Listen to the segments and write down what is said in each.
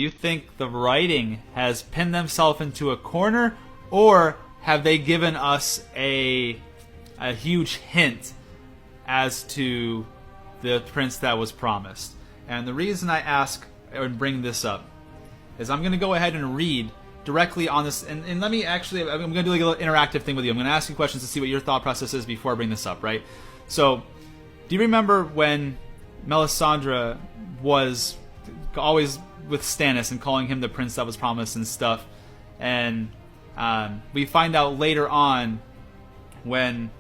Do you think the writing has pinned themselves into a corner, or have they given us a huge hint as to the prince that was promised? And the reason I ask or bring this up is I'm going to go ahead and read directly on this, and let me actually, I'm going to do like a little interactive thing with you. I'm going to ask you questions to see what your thought process is before I bring this up, right? So, do you remember when Melisandre was always with Stannis and calling him the prince that was promised and stuff? And we find out later on when,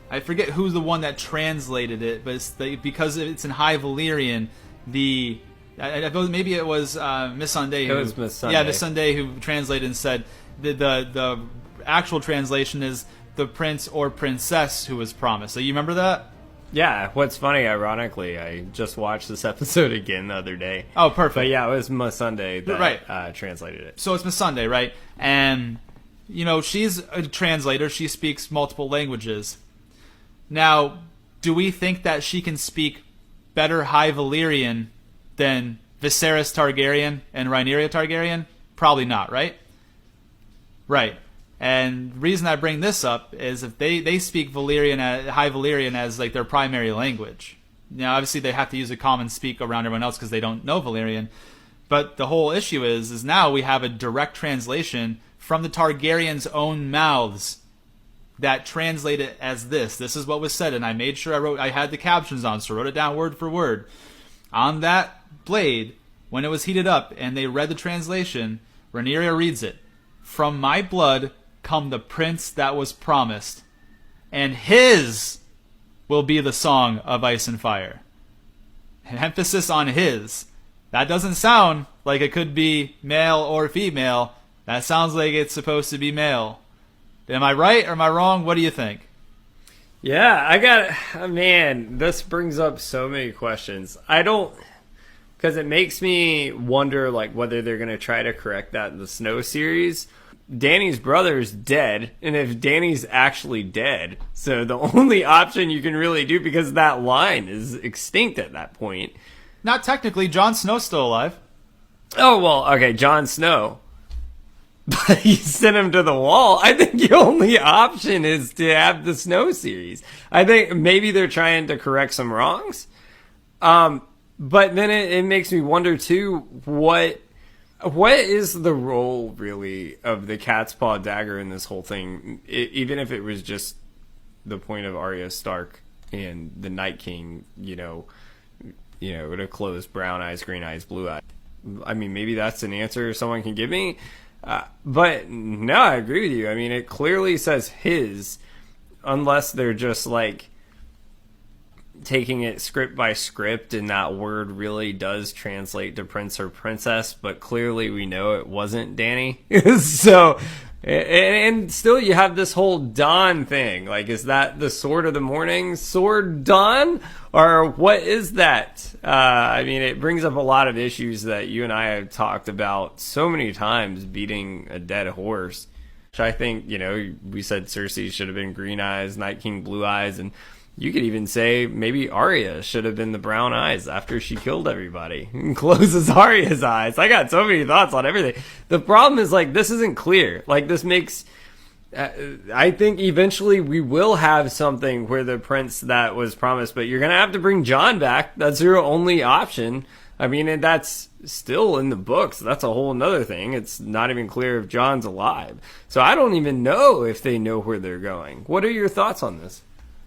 I forget who's the one that translated it, but because it's in High Valyrian, maybe it was Missandei. It was Missandei. Yeah, Missandei who translated and said the actual translation is the prince or princess who was promised. So you remember that? Yeah, what's funny, ironically, I just watched this episode again the other day. Oh, perfect. But yeah, it was Missandei that right. Translated it. So it's Missandei, right? And, she's a translator. She speaks multiple languages. Now, do we think that she can speak better High Valyrian than Viserys Targaryen and Rhaenyra Targaryen? Probably not, right? Right. And the reason I bring this up is if they speak High Valyrian as like their primary language. Now, obviously, they have to use a common speak around everyone else because they don't know Valyrian. But the whole issue is now we have a direct translation from the Targaryens' own mouths that translate it as this. This is what was said, and I made sure I had the captions on, so I wrote it down word for word. On that blade, when it was heated up and they read the translation, Rhaenyra reads it. From my blood come the prince that was promised, and his will be the song of ice and fire. An emphasis on his. That doesn't sound like it could be male or female. That sounds like it's supposed to be male. Am I right or am I wrong? What do you think? Yeah, man, this brings up so many questions. Because it makes me wonder like whether they're going to try to correct that in the Snow series. Dany's brother's dead, and if Dany's actually dead, so the only option you can really do, because that line is extinct at that point. Not technically, Jon Snow's still alive. Oh, well, okay, Jon Snow. But you sent him to the wall. I think the only option is to have the Snow series. I think maybe they're trying to correct some wrongs. But then it makes me wonder, too, what is the role, really, of the cat's paw dagger in this whole thing? Even if it was just the point of Arya Stark and the Night King, with a closed brown eyes, green eyes, blue eyes. I mean, maybe that's an answer someone can give me. But no, I agree with you. I mean, it clearly says his, unless they're just like taking it script by script, and that word really does translate to prince or princess, but clearly we know it wasn't Dany. So, and still you have this whole dawn thing. Like, is that the sword of the morning, sword dawn? Or what is that? I mean, it brings up a lot of issues that you and I have talked about so many times, beating a dead horse. Which I think, we said Cersei should have been green eyes, Night King blue eyes, and you could even say maybe Arya should have been the brown eyes after she killed everybody and closes Arya's eyes. I got so many thoughts on everything. The problem is, like, this isn't clear. Like, this makes... I think eventually we will have something where the prince that was promised, but you're going to have to bring Jon back. That's your only option. I mean, and that's still in the books. That's a whole nother thing. It's not even clear if Jon's alive. So I don't even know if they know where they're going. What are your thoughts on this?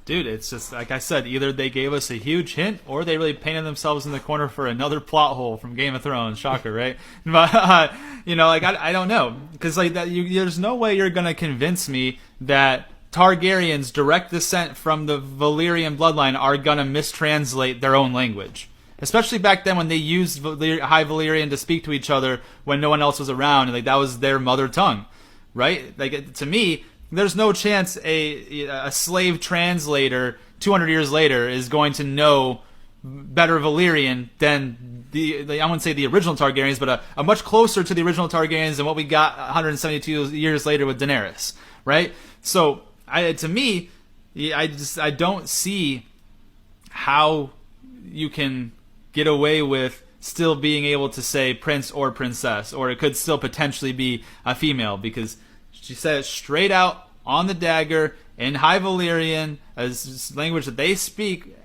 Dude, it's just, like I said, either they gave us a huge hint or they really painted themselves in the corner for another plot hole from Game of Thrones. Shocker, right? But, I don't know. Because, there's no way you're going to convince me that Targaryens, direct descent from the Valyrian bloodline, are going to mistranslate their own language. Especially back then when they used High Valyrian to speak to each other when no one else was around. And, that was their mother tongue, right? To me... There's no chance a slave translator 200 years later is going to know better Valyrian than I wouldn't say the original Targaryens, but a much closer to the original Targaryens than what we got 172 years later with Daenerys, right? So, to me, I don't see how you can get away with still being able to say prince or princess, or it could still potentially be a female, because she said it straight out on the dagger in High Valyrian, as language that they speak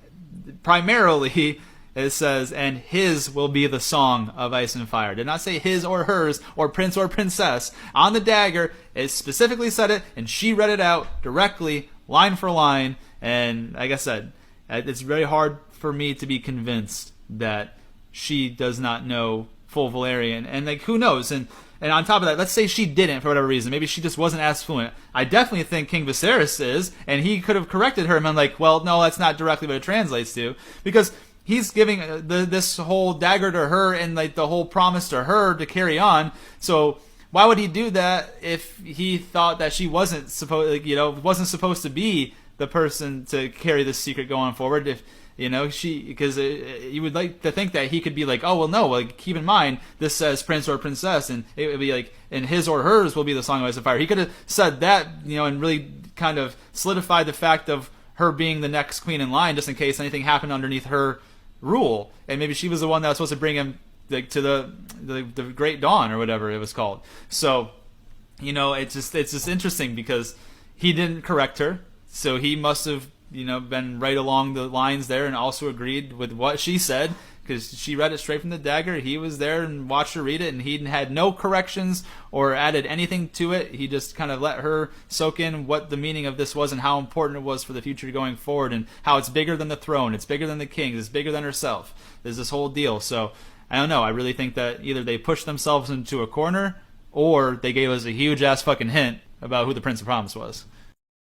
primarily. It says, and his will be the song of ice and fire. It did not say his or hers or prince or princess. On the dagger, it specifically said it, and she read it out directly, line for line. And like I said, it's very hard for me to be convinced that she does not know full Valyrian. And like, who knows? And on top of that, let's say she didn't for whatever reason. Maybe she just wasn't as fluent. I definitely think King Viserys is, and he could have corrected her and been like, well, no, that's not directly what it translates to. Because he's giving this whole dagger to her and like the whole promise to her to carry on. So why would he do that if he thought that she wasn't wasn't supposed to be the person to carry this secret going forward? If because you would like to think that he could be like, oh well, no, like keep in mind this says prince or princess, and it would be like, and his or hers will be the song of ice and fire. He could have said that, and really kind of solidified the fact of her being the next queen in line, just in case anything happened underneath her rule, and maybe she was the one that was supposed to bring him like to the Great Dawn or whatever it was called. So, it's just interesting because he didn't correct her, so he must have been right along the lines there and also agreed with what she said, because she read it straight from the dagger. He was there and watched her read it, and he had no corrections or added anything to it. He just kind of let her soak in what the meaning of this was and how important it was for the future going forward, and how it's bigger than the throne, it's bigger than the king, it's bigger than herself. There's this whole deal. So I don't know. I really think that either they pushed themselves into a corner, or they gave us a huge ass fucking hint about who the Prince of Promise was.